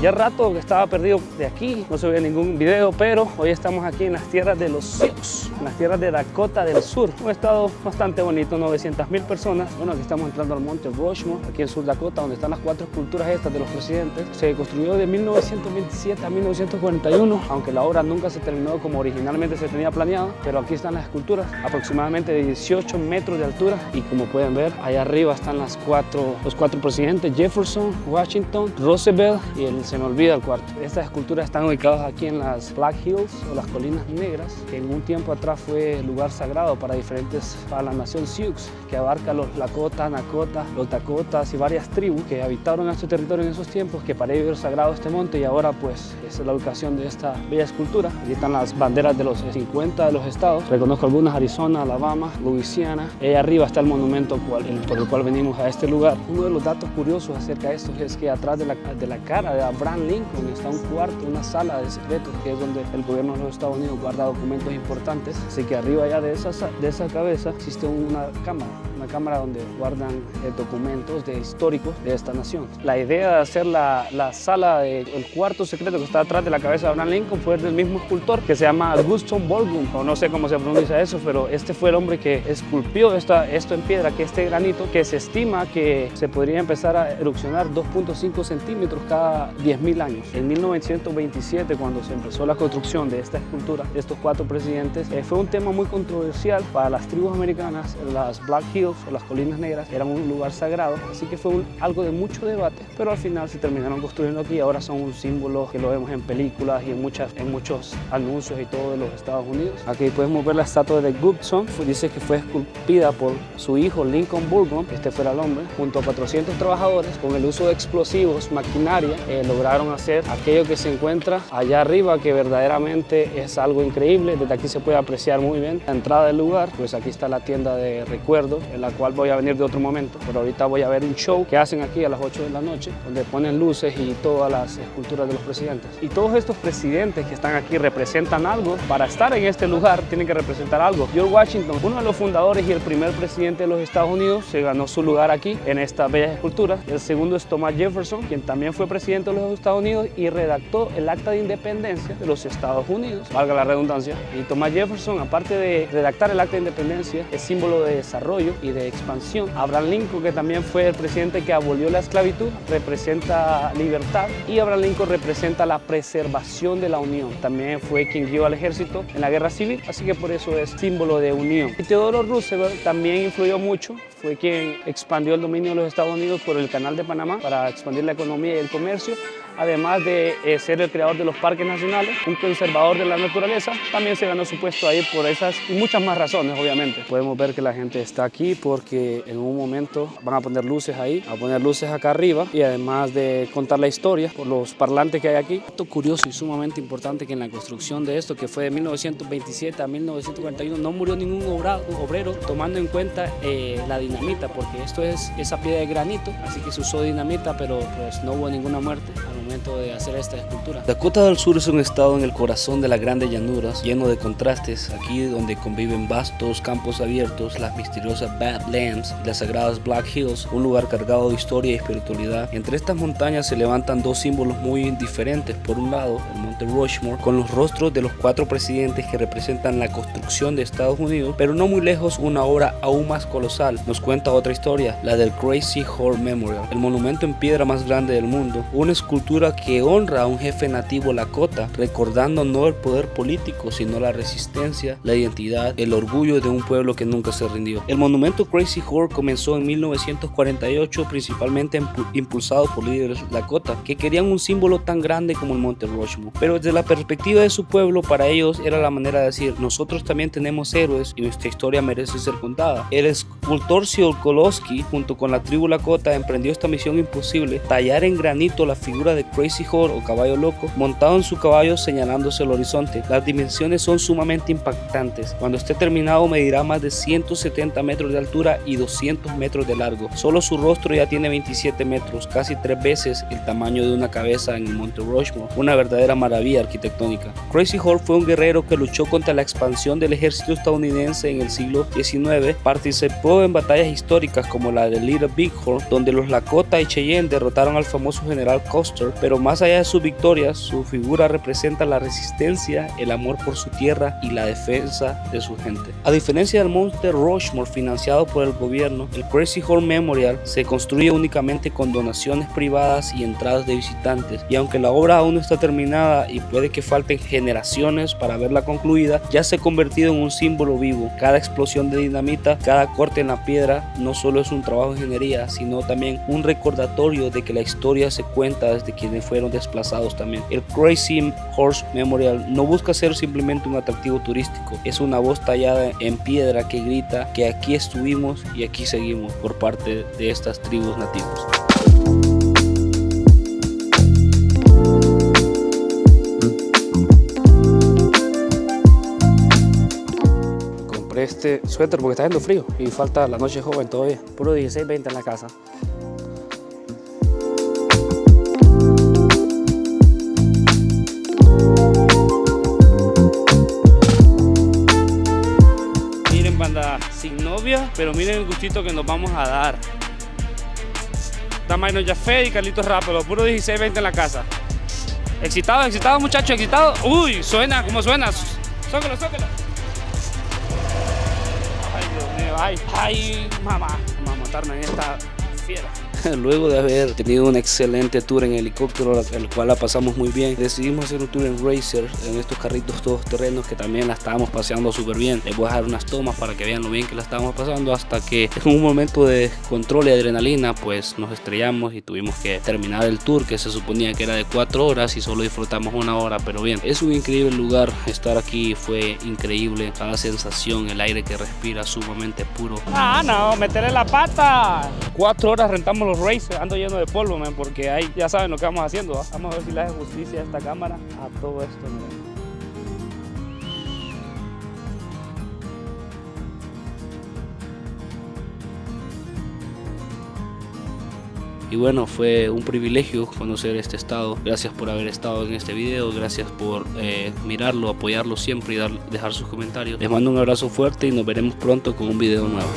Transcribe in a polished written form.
Ya rato que estaba perdido de aquí, no se ve ningún video, pero hoy estamos aquí en las tierras de los Sioux, en las tierras de Dakota del Sur. Un estado bastante bonito, 900,000 personas. Bueno, aquí estamos entrando al monte Rushmore, aquí en Sur Dakota, donde están las 4 esculturas estas de los presidentes. Se construyó de 1927 a 1941, aunque la obra nunca se terminó como originalmente se tenía planeado, pero aquí están las esculturas, aproximadamente de 18 metros de altura, y como pueden ver, allá arriba están los cuatro presidentes: Jefferson, Washington, Roosevelt y se me olvida el cuarto. Estas esculturas están ubicadas aquí en las Black Hills o las Colinas Negras, que en un tiempo atrás fue lugar sagrado para la nación Sioux, que abarca los Lakota, Nakota, los Dakotas y varias tribus que habitaron este territorio en esos tiempos, que para ellos era sagrado este monte, y ahora pues es la ubicación de esta bella escultura. Aquí están las banderas de los 50 de los estados, reconozco algunas: Arizona, Alabama, Louisiana. Ahí arriba está el monumento por el cual venimos a este lugar. Uno de los datos curiosos acerca de esto es que atrás de la cara de Abraham Lincoln está un cuarto, una sala de secretos, que es donde el gobierno de los Estados Unidos guarda documentos importantes. Así que arriba ya de esa cabeza existe una cámara donde guardan documentos históricos de esta nación. La idea de hacer la sala, el cuarto secreto que está atrás de la cabeza de Abraham Lincoln, fue del mismo escultor que se llama Gustav Borglum, o no sé cómo se pronuncia eso, pero este fue el hombre que esculpió esto en piedra, que este granito, que se estima que se podría empezar a erupcionar 2.5 centímetros cada 10.000 años. En 1927, cuando se empezó la construcción de esta escultura, de estos 4 presidentes, fue un tema muy controversial para las tribus americanas. Las Black Hills o las Colinas Negras eran un lugar sagrado, así que fue algo de mucho debate, pero al final se terminaron construyendo aquí y ahora son un símbolo que lo vemos en películas y en muchos anuncios y todo de los Estados Unidos. Aquí podemos ver la estatua de Goodson, dice que fue esculpida por su hijo Lincoln Burgon, este fuera el hombre, junto a 400 trabajadores. Con el uso de explosivos, maquinaria, lograron hacer aquello que se encuentra allá arriba, que verdaderamente es algo increíble. Desde aquí se puede apreciar muy bien la entrada del lugar. Pues aquí está la tienda de recuerdos, en la cual voy a venir de otro momento, pero ahorita voy a ver un show que hacen aquí a las 8 de la noche, donde ponen luces y todas las esculturas de los presidentes. Y todos estos presidentes que están aquí representan algo. Para estar en este lugar tienen que representar algo. George Washington, uno de los fundadores y el primer presidente de los Estados Unidos, se ganó su lugar aquí en estas bellas esculturas. El segundo es Thomas Jefferson, quien también fue presidente de los Estados Unidos y redactó el Acta de Independencia de los Estados Unidos, valga la redundancia. Y Thomas Jefferson, aparte de redactar el Acta de Independencia, es símbolo de desarrollo y de expansión. Abraham Lincoln, que también fue el presidente que abolió la esclavitud, representa libertad, y Abraham Lincoln representa la preservación de la unión. También fue quien guió al ejército en la guerra civil, así que por eso es símbolo de unión. Y Theodore Roosevelt también influyó mucho, fue quien expandió el dominio de los Estados Unidos por el Canal de Panamá para expandir la economía y el comercio, además de ser el creador de los parques nacionales, un conservador de la naturaleza. También se ganó su puesto ahí por esas y muchas más razones, obviamente. Podemos ver que la gente está aquí porque en un momento van a poner luces ahí, a poner luces acá arriba, y además de contar la historia por los parlantes que hay aquí. Esto curioso y sumamente importante, que en la construcción de esto, que fue de 1927 a 1941, no murió ningún obrero, tomando en cuenta la dinamita, porque esto es esa piedra de granito, así que se usó dinamita, pero pues no hubo ninguna muerte al momento de hacer esta escultura. Dakota del Sur es un estado en el corazón de las grandes llanuras, lleno de contrastes, aquí donde conviven vastos campos abiertos, las misteriosas Badlands y las sagradas Black Hills, un lugar cargado de historia y espiritualidad. Entre estas montañas se levantan 2 símbolos muy diferentes. Por un lado, el monte Rushmore, con los rostros de los 4 presidentes que representan la construcción de Estados Unidos, pero no muy lejos, una obra aún más colosal nos cuenta otra historia, la del Crazy Horse Memorial, el monumento en piedra más grande del mundo, una escultura que honra a un jefe nativo Lakota, recordando no el poder político, sino la resistencia, la identidad, el orgullo de un pueblo que nunca se rindió. El monumento Crazy Horse comenzó en 1948, principalmente impulsado por líderes Lakota, que querían un símbolo tan grande como el monte Rushmore, pero desde la perspectiva de su pueblo, para ellos era la manera de decir: nosotros también tenemos héroes y nuestra historia merece ser contada. El escultor Tsiolkovsky, junto con la tribu Lakota, emprendió esta misión imposible: tallar en granito la figura de Crazy Horse o caballo loco, montado en su caballo señalándose el horizonte. Las dimensiones son sumamente impactantes. Cuando esté terminado medirá más de 170 metros de altura y 200 metros de largo. Solo su rostro ya tiene 27 metros, casi 3 veces el tamaño de una cabeza en el monte Rushmore, una verdadera maravilla arquitectónica. Crazy Horse fue un guerrero que luchó contra la expansión del ejército estadounidense en el siglo XIX, participó en batallas históricas como la de Little Bighorn, donde los Lakota y Cheyenne derrotaron al famoso general Custer, pero más allá de sus victorias, su figura representa la resistencia, el amor por su tierra y la defensa de su gente. A diferencia del monte Rushmore financiado por el gobierno, el Crazy Horse Memorial se construye únicamente con donaciones privadas y entradas de visitantes, y aunque la obra aún no está terminada y puede que falten generaciones para verla concluida, ya se ha convertido en un símbolo vivo. Cada explosión de dinamita, cada corte en la piedra no solo es un trabajo de ingeniería, sino también un recordatorio de que la historia se cuenta desde quienes fueron desplazados también. El Crazy Horse Memorial no busca ser simplemente un atractivo turístico, es una voz tallada en piedra que grita que aquí estuvimos y aquí seguimos por parte de estas tribus nativas. Compré este suéter porque está haciendo frío y falta la noche joven todavía. Puro 16-20 en la casa. Miren, banda, sin novia, pero miren el gustito que nos vamos a dar. Tamaino Jafé y Carlitos Rápido, puro 16-20 en la casa. Excitado muchachos, excitado. Uy, suena, ¿cómo suena? Zócalo. Ay, Dios mío, ay, mamá, vamos a montarme en esta fiera. Luego de haber tenido un excelente tour en helicóptero, el cual la pasamos muy bien, decidimos hacer un tour en Racer, en estos carritos todos terrenos que también la estábamos paseando súper bien. Les voy a dejar unas tomas para que vean lo bien que la estábamos pasando, hasta que en un momento de control y adrenalina pues nos estrellamos y tuvimos que terminar el tour, que se suponía que era de 4 horas y solo disfrutamos 1 hora, pero bien, es un increíble lugar. Estar aquí fue increíble, cada sensación, el aire que respira sumamente puro. No, meterle la pata. 4 horas rentamos los Racer, ando lleno de polvo, man, porque ahí ya saben lo que vamos haciendo, ¿va? Vamos a ver si le hace justicia a esta cámara a todo esto, miren. Y bueno, fue un privilegio conocer este estado. Gracias por haber estado en este video, gracias por mirarlo, apoyarlo siempre y dejar sus comentarios. Les mando un abrazo fuerte y nos veremos pronto con un video nuevo.